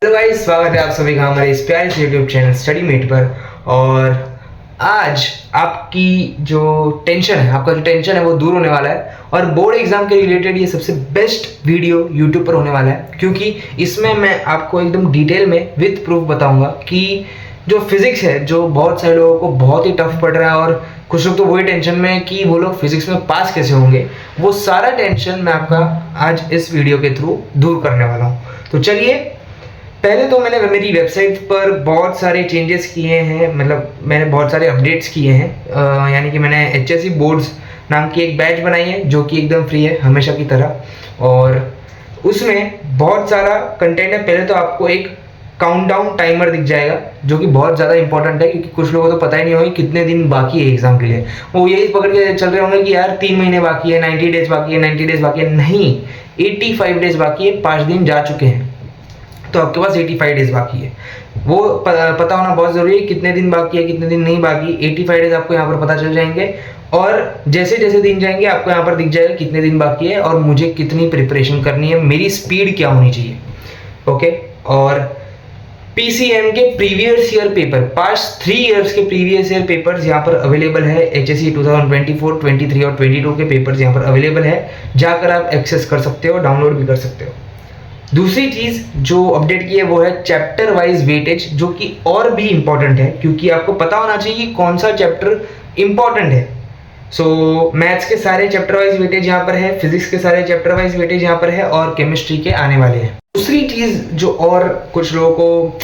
Hello guys, स्वागत है आप सभी का हमारे इस प्यारे से यूट्यूब चैनल स्टडी मेट पर। और आज आपकी जो टेंशन है, आपका जो टेंशन है वो दूर होने वाला है। और बोर्ड एग्जाम के रिलेटेड ये सबसे बेस्ट वीडियो यूट्यूब पर होने वाला है, क्योंकि इसमें मैं आपको एकदम डिटेल में विद प्रूफ बताऊंगा कि जो फिजिक्स है, जो बहुत सारे लोगों को बहुत ही टफ पड़ रहा है और कुछ लोग तो वही टेंशन में है कि वो लोग फिजिक्स में पास कैसे होंगे, वो सारा टेंशन मैं आपका आज इस वीडियो के थ्रू दूर करने वाला हूँ। तो चलिए, पहले तो मैंने मेरी वेबसाइट पर बहुत सारे चेंजेस किए हैं, मतलब मैंने बहुत सारे अपडेट्स किए हैं। यानी कि मैंने HSC बोर्ड्स नाम की एक बैच बनाई है जो कि एकदम फ्री है हमेशा की तरह, और उसमें बहुत सारा कंटेंट है। पहले तो आपको एक काउंटडाउन टाइमर दिख जाएगा जो कि बहुत ज़्यादा इंपॉर्टेंट है, क्योंकि कुछ लोगों को तो पता ही नहीं होगा कितने दिन बाकी है एग्जाम के लिए। वो यही पकड़ के चल रहे होंगे कि यार 3 महीने बाकी है, 90 डेज बाकी है, 90 डेज बाकी है। नहीं, 85 डेज बाकी है, 5 दिन जा चुके हैं, तो आपके पास 85 डेज बाकी है। वो पता होना बहुत ज़रूरी है, कितने दिन बाकी है, कितने दिन नहीं बाकी। 85 डेज आपको यहाँ पर पता चल जाएंगे, और जैसे जैसे दिन जाएंगे आपको यहाँ पर दिख जाएगा कितने दिन बाकी है और मुझे कितनी प्रिपरेशन करनी है, मेरी स्पीड क्या होनी चाहिए। ओके, और PCM के previous year paper, past 3 years के प्रीवियस ईयर पेपर्स यहाँ पर अवेलेबल है। HSC 2024, 23 और 22 के पेपर्स यहाँ पर अवेलेबल है, जाकर आप एक्सेस कर सकते हो, डाउनलोड भी कर सकते हो। दूसरी चीज़ जो अपडेट की है वो है चैप्टर वाइज वेटेज, जो कि और भी इम्पॉर्टेंट है, क्योंकि आपको पता होना चाहिए कि कौन सा चैप्टर इम्पॉर्टेंट है। सो मैथ्स के सारे चैप्टर वाइज वेटेज यहाँ पर है, फिजिक्स के सारे चैप्टर वाइज वेटेज यहाँ पर है, और केमिस्ट्री के आने वाले हैं। दूसरी चीज़ जो और कुछ लोगों को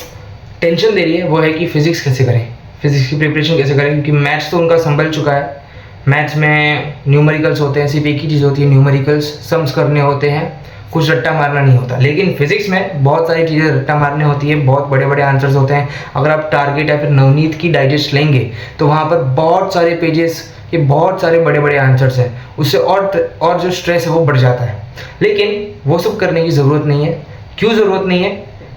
टेंशन दे रही है वो है कि फिजिक्स कैसे करें, फिजिक्स की प्रिपरेशन कैसे करें, क्योंकि मैथ्स तो उनका संभल चुका है। मैथ्स में न्यूमेरिकल्स होते हैं, सिर्फ एक ही चीज़ होती है, न्यूमेरिकल्स, सम्स करने होते हैं, कुछ रट्टा मारना नहीं होता। लेकिन फिजिक्स में बहुत सारी चीज़ें रट्टा मारने होती है, बहुत बड़े बड़े आंसर्स होते हैं। अगर आप टारगेट या फिर नवनीत की डाइजेस्ट लेंगे तो वहाँ पर बहुत सारे पेजेस के बहुत सारे बड़े बड़े आंसर्स हैं, उससे और जो स्ट्रेस है वो बढ़ जाता है। लेकिन वो सब करने की ज़रूरत नहीं है। क्यों ज़रूरत नहीं है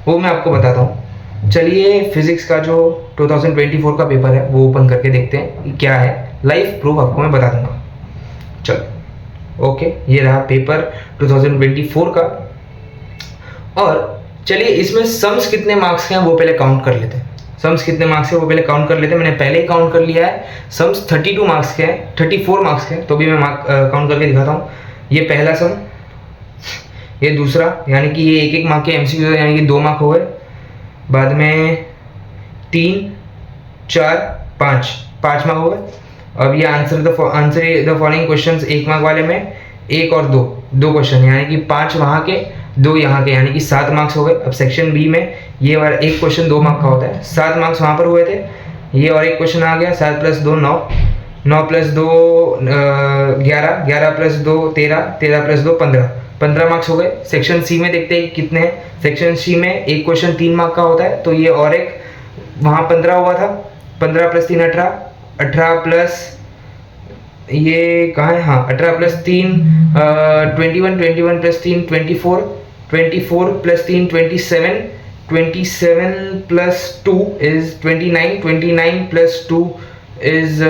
वो मैं आपको बताता हूँ। चलिए, फिजिक्स का जो 2024 का पेपर है वो ओपन करके देखते हैं क्या है, लाइव प्रूफ आपको मैं बता दूंगा। चलो, ओके, ये रहा पेपर 2024 का। और चलिए, इसमें सम्स कितने मार्क्स के हैं वो पहले काउंट कर लेते हैं। सम्स कितने मार्क्स के वो पहले काउंट कर लेते हैं। मैंने पहले ही काउंट कर लिया है। सम्स 32 मार्क्स के हैं, 34 मार्क्स के हैं, तो भी मैं काउंट करके दिखाता हूँ। ये पहला सम, ये दूसरा, यानी कि ये 1-1 मार्क के MCQ, यानी कि 2 मार्क हो गए। बाद में 3, 4, 5 मार्क हो गए। अब ये answer the following questions 1 mark वाले में 1 और 2 क्वेश्चन, यानी कि 5 वहाँ के 2 यहाँ के, यानी कि 7 मार्क्स हो गए। अब सेक्शन बी में ये वाला एक क्वेश्चन 2 मार्क का होता है, 7 मार्क्स वहाँ पर हुए थे। ये और एक क्वेश्चन आ गया, 7 + 2 9, 9 + 2 11, 11 + 2 13, 13 + 2 15 मार्क्स हो गए। सेक्शन सी में देखते हैं कितने हैं। सेक्शन सी में एक क्वेश्चन 3 मार्क का होता है, तो ये और एक वहाँ 15 हुआ था। 15 + 3 18, 18 प्लस ये कहाँ है, हाँ 18 + 3 21, 21 + 3 24, 24 + 3 27, 27 + 2 इज 29, 29 + 2 इज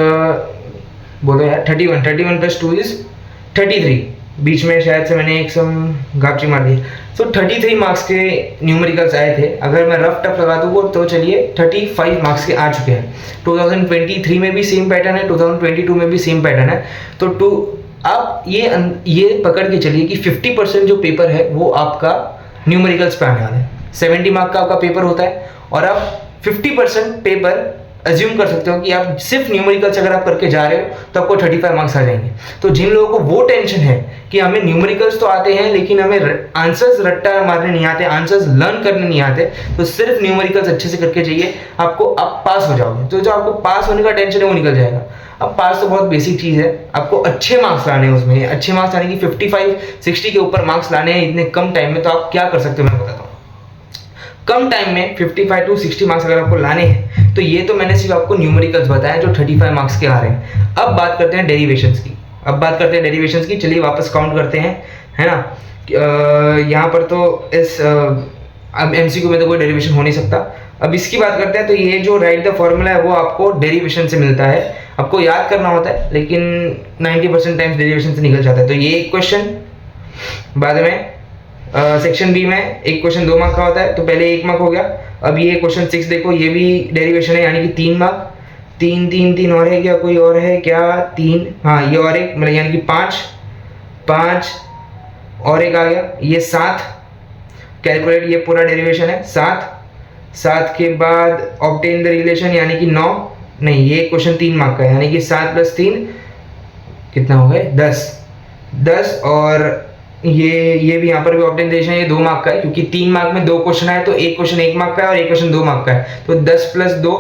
बोलो यार 31, 31 + 2 इज 33। बीच में शायद से मैंने एक सम गापची मार दी। सो 33 मार्क्स के न्यूमेरिकल्स आए थे। अगर मैं रफ टफ लगा दूँ तो चलिए 35 मार्क्स के आ चुके हैं। 2023 में भी सेम पैटर्न है, 2022 में भी सेम पैटर्न है। तो आप ये पकड़ के चलिए कि 50% जो पेपर है वो आपका न्यूमेरिकल्स पे आने वाला है। 70 मार्क का आपका पेपर होता है, और आप 50% पेपर अज्यूम कर सकते हो कि आप सिर्फ न्यूमेरिकल्स अगर आप करके जा रहे हो तो आपको 35 मार्क्स आ जाएंगे। तो जिन लोगों को वो टेंशन है कि हमें न्यूमेरिकल्स तो आते हैं लेकिन हमें आंसर्स रट्टा मारने नहीं आते, आंसर्स लर्न करने नहीं आते, तो सिर्फ न्यूमेरिकल्स अच्छे से करके जाइए, आप पास हो जाओगे। तो जो आपको पास होने का टेंशन है वो निकल जाएगा। अब पास तो बहुत बेसिक चीज़ है, आपको अच्छे मार्क्स लाने हैं उसमें, अच्छे मार्क्स लाने की 55-60 के ऊपर मार्क्स लाने हैं इतने कम टाइम में। तो आप क्या कर सकते हो मैं बताता हूँ। कम टाइम में 55 to 60 मार्क्स अगर आपको लाने हैं, तो ये तो मैंने सिर्फ आपको न्यूमेरिकल्स बताया जो 35 मार्क्स के आ रहे हैं। अब बात करते हैं डेरिवेशंस की। चलिए वापस काउंट करते हैं, है ना। यहाँ पर तो इस अब MCQ में तो कोई डेरिवेशन हो नहीं सकता। अब इसकी बात करते हैं, तो ये जो राइट द फॉर्मूला है वो आपको डेरिवेशन से मिलता है, आपको याद करना होता है, लेकिन 90% टाइम्स डेरिवेशन से निकल जाता है। तो ये एक क्वेश्चन, बाद में सेक्शन बी में एक क्वेश्चन 2 मार्क का होता है, तो पहले 1 मार्क हो गया। अब ये क्वेश्चन 6 देखो, ये भी डेरिवेशन है यानी कि 3 मार्क। 3 3 3 और है क्या, कोई और है क्या? 3, हाँ ये और एक, मतलब यानी कि 5 5 और एक आ गया, ये 7। कैलकुलेट, ये पूरा डेरिवेशन है 7। 7 के बाद ऑब्टेन द रिलेशन यानी कि 9, नहीं ये क्वेश्चन 3 मार्क का है यानी कि 7 + 3 कितना हो गए 10। और ये भी यहाँ पर भी ऑब्टेन रिलेशन, ये 2 मार्क का है क्योंकि 3 मार्क में 2 क्वेश्चन आए, तो एक क्वेश्चन 1 मार्क का है और एक क्वेश्चन 2 मार्क का है। तो 10 + 2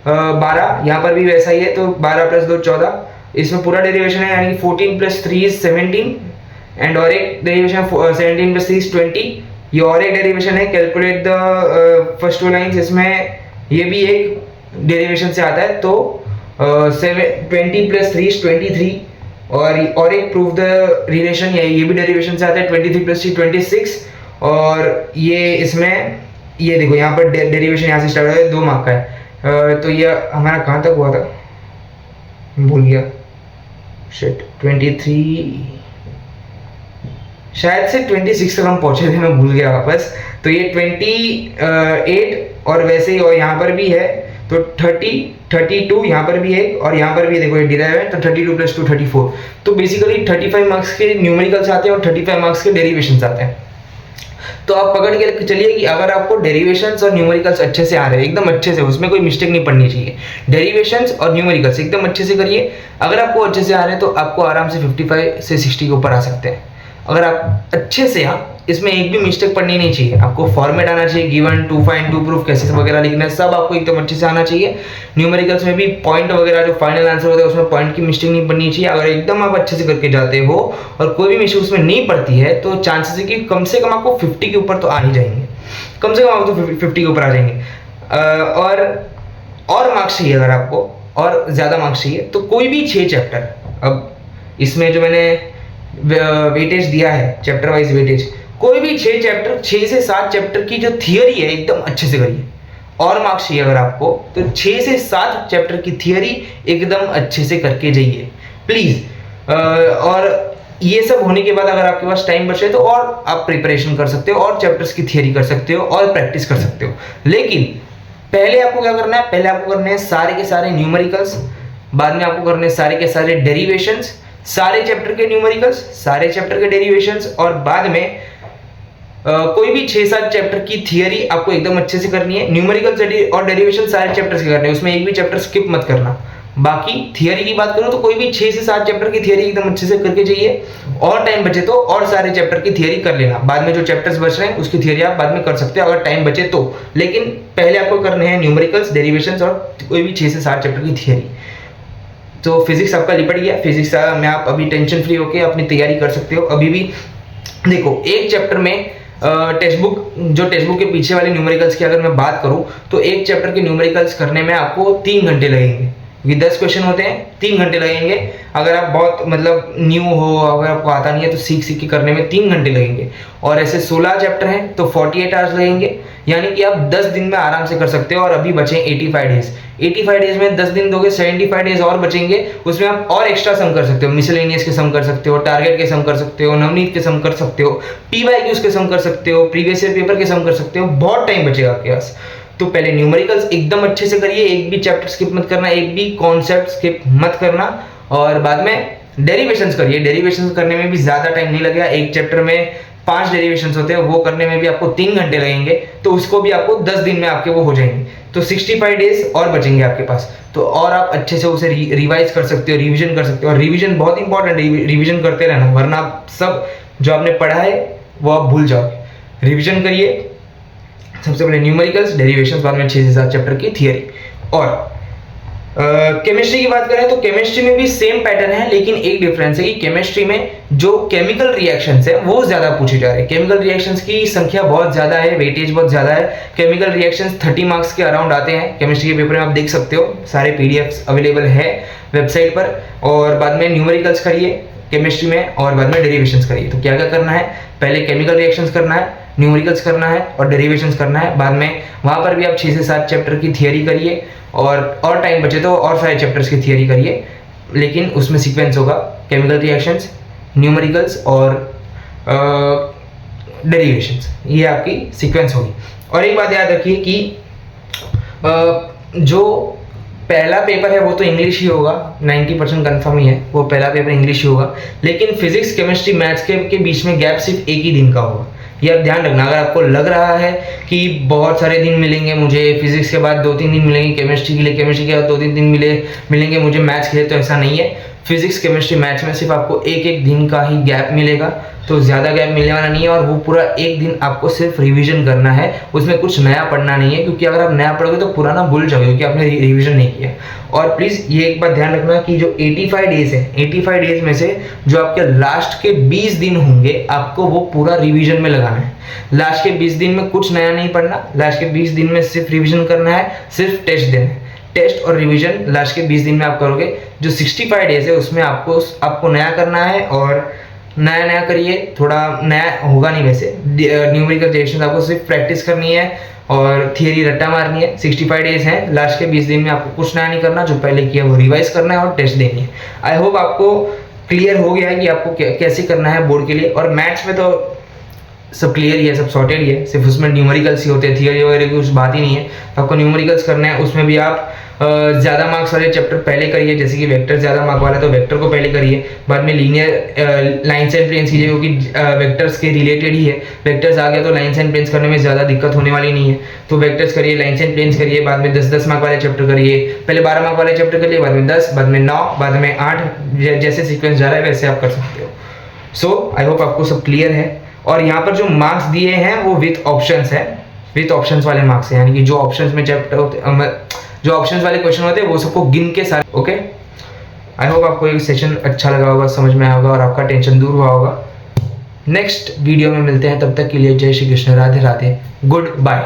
12, यहाँ पर भी वैसा ही है, तो 12 + 2 14। इसमें पूरा डेरिवेशन है यानी कि 14 + 3 = 17, एंड और एक डेरिवेशन 17 + 3 = 20। ये और एक डेरिवेशन है, कैलकुलेट द फर्स्ट 2 लाइंस, इसमें ये भी एक डेरिवेशन से आता है, तो 20 + 3 = 23। और एक प्रूव द रिलेशन, ये भी डेरिवेशन से आता है, 23 + 3 = 26। और ये इसमें ये देखो यहाँ पर डेरिवेशन यहाँ से स्टार्ट हो है, 2 मार्क का है। तो ये हमारा कहाँ तक हुआ था, भूल गया, शिट। 23, शायद से 26 तक हम पहुंचे थे, मैं भूल गया वापस। तो ये 28 और वैसे ही, और यहाँ पर भी है, तो 30 32 यहाँ पर भी एक, और यहाँ पर भी देखो ये डिराइव है, तो 32 + 2 34। तो बेसिकली 35 मार्क्स के न्यूमेरिकल्स आते हैं और 35 मार्क्स के डेरिवेशंस आते हैं। तो आप पकड़ के चलिए कि अगर आपको डेरिवेशंस और न्यूमेरिकल्स अच्छे से आ रहे हैं, एकदम अच्छे से, उसमें कोई मिस्टेक नहीं पड़नी चाहिए। डेरिवेशंस और न्यूमेरिकल्स एकदम अच्छे से करिए। अगर आपको अच्छे से आ रहे हैं तो आपको आराम से 55 से 60 के ऊपर आ सकते हैं। अगर आप अच्छे से, हाँ, इसमें एक भी मिस्टेक पड़नी नहीं चाहिए। आपको फॉर्मेट आना चाहिए, given, to find, to proof, कैसे वगैरह लिखना है, सब आपको एकदम अच्छे से आना चाहिए। न्यूमेरिकल्स में भी पॉइंट वगैरह जो फाइनल आंसर होता है उसमें पॉइंट की मिस्टेक नहीं पड़नी चाहिए। अगर एकदम आप अच्छे से करके जाते हो और कोई भी मिस्टेक उसमें नहीं पड़ती है, तो चांसेस है कि कम से कम आपको 50 के ऊपर तो आ ही जाएंगे, कम से कम आप तो 50 के ऊपर आ जाएंगे। और मार्क्स चाहिए, अगर आपको और ज़्यादा मार्क्स चाहिए तो कोई भी 6 चैप्टर, अब इसमें जो मैंने वेटेज दिया है, चैप्टर वाइज वेटेज, कोई भी 6 चैप्टर, 6 से 7 चैप्टर की जो थियरी है एकदम अच्छे से करिए। और मार्क्स चाहिए अगर आपको, तो 6 से 7 चैप्टर की थियरी एकदम अच्छे से करके जाइए प्लीज। और ये सब होने के बाद अगर आपके पास टाइम बचे तो और आप प्रिपरेशन कर सकते हो, और चैप्टर्स की थियरी कर सकते हो, और प्रैक्टिस कर सकते हो। लेकिन पहले आपको क्या करना है, पहले आपको करने हैं सारे के सारे न्यूमेरिकल्स, बाद में आपको करने हैं सारे के सारे डेरिवेशंस, सारे चैप्टर के न्यूमेरिकल्स, सारे चैप्टर के डेरिवेशंस, और बाद में कोई भी 6-7 चैप्टर की थियरी आपको एकदम अच्छे से करनी है। न्यूमेरिकल्स और डेरिवेशन सारे चैप्टर्स के करने हैं, उसमें एक भी चैप्टर स्किप मत करना। बाकी थियरी की बात करो तो कोई भी 6 से 7 चैप्टर की थियरी एकदम अच्छे से करके जाइए, और टाइम बचे तो और सारे चैप्टर की थियरी कर लेना। बाद में जो चैप्टर्स बच रहे हैं उसकी थियरी आप बाद में कर सकते हो अगर टाइम बचे तो, लेकिन पहले आपको करने हैं न्यूमेरिकल्स, डेरिवेशंस और कोई भी 6 से 7 चैप्टर की थियरी। तो फिजिक्स आपका लिपट गया। फिजिक्स में आप अभी टेंशन फ्री होकर अपनी तैयारी कर सकते हो। अभी भी देखो, एक चैप्टर में टेक्स्ट बुक के पीछे वाले न्यूमेरिकल्स की अगर मैं बात करूं तो एक चैप्टर के न्यूमेरिकल्स करने में आपको 3 घंटे लगेंगे, क्योंकि 10 क्वेश्चन होते हैं, 3 घंटे लगेंगे। अगर आप बहुत मतलब न्यू हो, अगर आपको आता नहीं है तो सीख के करने में 3 घंटे लगेंगे। और ऐसे 16 चैप्टर हैं तो 48 आवर्स लगेंगे, यानी कि आप 10 दिन में आराम से कर सकते हो। और अभी बचे 85 डेज। 85 डेज में 10 दिन दोगे, 75 डेज और बचेंगे, उसमें आप और एक्स्ट्रा सम कर सकते हो। मिसलेनियस के सम कर सकते हो, टारगेट के सम कर सकते हो, नवनीत के सम कर सकते हो, PYQs के सम कर सकते हो, प्रीवियस ईयर पेपर के सम कर सकते हो। बहुत टाइम बचेगा आपके पास। तो पहले न्यूमेरिकल्स एकदम अच्छे से करिए, एक भी चैप्टर स्किप मत करना, एक भी कॉन्सेप्ट स्किप मत करना। और बाद में डेरिवेशंस करिए। डेरिवेशंस करने में भी ज्यादा टाइम नहीं लगेगा। एक चैप्टर में 5 डेरिवेशंस होते हैं, वो करने में भी आपको 3 घंटे लगेंगे, तो उसको भी आपको 10 दिन में आपके वो हो जाएंगे। तो 65 डेज और बचेंगे आपके पास, तो और आप अच्छे से उसे रिवाइज कर सकते हो, रिवीजन कर सकते हो। और रिवीजन बहुत इंपॉर्टेंट है, रिवीजन करते रहना, वरना आप सब जो आपने पढ़ा है वो आप भूल जाओगे। रिवीजन करिए, सबसे पहले न्यूमेरिकल्स, डेरिवेशंस, बाद में 6 से 7 चैप्टर की थियरी। और केमिस्ट्री की बात करें तो केमिस्ट्री में भी सेम पैटर्न है, लेकिन एक डिफरेंस है कि केमिस्ट्री में जो केमिकल रिएक्शंस है वो ज्यादा पूछे जा रहे हैं। केमिकल रिएक्शंस की संख्या बहुत ज्यादा है, वेटेज बहुत ज्यादा है। केमिकल रिएक्शंस 30 मार्क्स के अराउंड आते हैं केमिस्ट्री के पेपर में, आप देख सकते हो, सारे PDFs अवेलेबल है वेबसाइट पर। और बाद में न्यूमेरिकल्स करिए केमिस्ट्री में, और बाद में डेरिवेशंस करिए। तो क्या क्या करना है, पहले केमिकल रिएक्शंस करना है, न्यूमेरिकल्स करना है और डेरिवेशंस करना है। बाद में वहां पर भी आप 6 से 7 चैप्टर की थियरी करिए, और टाइम बचे तो और सारे चैप्टर्स की थियरी करिए, लेकिन उसमें सीक्वेंस होगा केमिकल रिएक्शंस, न्यूमेरिकल्स और डेरिवेशंस, ये आपकी सीक्वेंस होगी। और एक बात याद रखिए कि जो पहला पेपर है वो तो इंग्लिश ही होगा, 90% कन्फर्म ही है, वो पहला पेपर इंग्लिश ही होगा, लेकिन फिजिक्स केमिस्ट्री मैथ्स के बीच में गैप सिर्फ एक ही दिन का होगा। ये आप ध्यान रखना। अगर आपको लग रहा है कि बहुत सारे दिन मिलेंगे मुझे, फिजिक्स के बाद 2-3 दिन मिलेंगे केमिस्ट्री के लिए, केमिस्ट्री के बाद 2-3 दिन मिलेंगे मुझे मैथ्स के लिए, तो ऐसा नहीं है। फिजिक्स केमिस्ट्री मैथ्स में सिर्फ आपको एक दिन का ही गैप मिलेगा, तो ज़्यादा गैप मिलने वाला नहीं है। और वो पूरा एक दिन आपको सिर्फ रिवीजन करना है, उसमें कुछ नया पढ़ना नहीं है, क्योंकि अगर आप नया पढ़ोगे तो पुराना भूल जाओगे, क्योंकि आपने रिवीजन नहीं किया। और प्लीज़ ये एक बात ध्यान रखना कि जो 85 डेज है, 85 डेज में से जो आपके लास्ट के 20 दिन होंगे, आपको वो पूरा रिवीजन में लगाना है। लास्ट के 20 दिन में कुछ नया नहीं पढ़ना, लास्ट के 20 दिन में सिर्फ रिवीजन करना है, सिर्फ टेस्ट देना है। टेस्ट और रिवीजन लास्ट के 20 दिन में आप करोगे। जो 65 डेज है उसमें आपको नया करना है, और नया करिए, थोड़ा नया होगा नहीं वैसे। न्यूमेरिकल रिएक्शन आपको सिर्फ प्रैक्टिस करनी है और थियरी रट्टा मारनी है। 65 डेज हैं, लास्ट के 20 दिन में आपको कुछ नया नहीं करना, जो पहले किया वो रिवाइज करना है और टेस्ट देनी है। आई होप आपको क्लियर हो गया है कि आपको कैसे करना है बोर्ड के लिए। और मैथ्स में तो सब क्लियर ही है, सब सॉर्टेड ही है, सिर्फ उसमें न्यूमेरिकल्स ही होते हैं, थियरी वगैरह की कुछ बात ही नहीं है। आपको न्यूमेरिकल्स करना है, उसमें भी आप ज़्यादा मार्क्स वाले चैप्टर पहले करिए, जैसे कि वेक्टर ज़्यादा मार्क वाला है तो वेक्टर को पहले करिए, बाद में लीनियर लाइन्स एंड प्लेन्स कीजिए, क्योंकि वेक्टर्स के रिलेटेड ही है। वेक्टर्स आ गया तो लाइन्स एंड प्लेन्स करने में ज़्यादा दिक्कत होने वाली नहीं है, तो वेक्टर्स करिए, लाइन्स एंड प्लेन्स करिए, बाद में 10-10 मार्क वाले चैप्टर करिए। पहले 12 मार्क वाले चैप्टर करिए, बाद में 10, बाद में 9, बाद में 8, जैसे सीक्वेंस जा रहा है वैसे आप कर सकते हो। सो आई होप आपको सब क्लियर है। और यहाँ पर जो मार्क्स दिए हैं वो विथ ऑप्शंस है, विथ ऑप्शंस वाले मार्क्स हैं, यानी कि जो ऑप्शंस में चैप्टर होते, जो ऑप्शंस वाले क्वेश्चन होते हैं वो सबको गिन के सारे। ओके, आई होप आपको ये सेशन अच्छा लगा होगा, समझ में आया होगा और आपका टेंशन दूर हुआ होगा। नेक्स्ट वीडियो में मिलते हैं, तब तक के लिए जय श्री कृष्ण, राधे राधे, गुड बाय।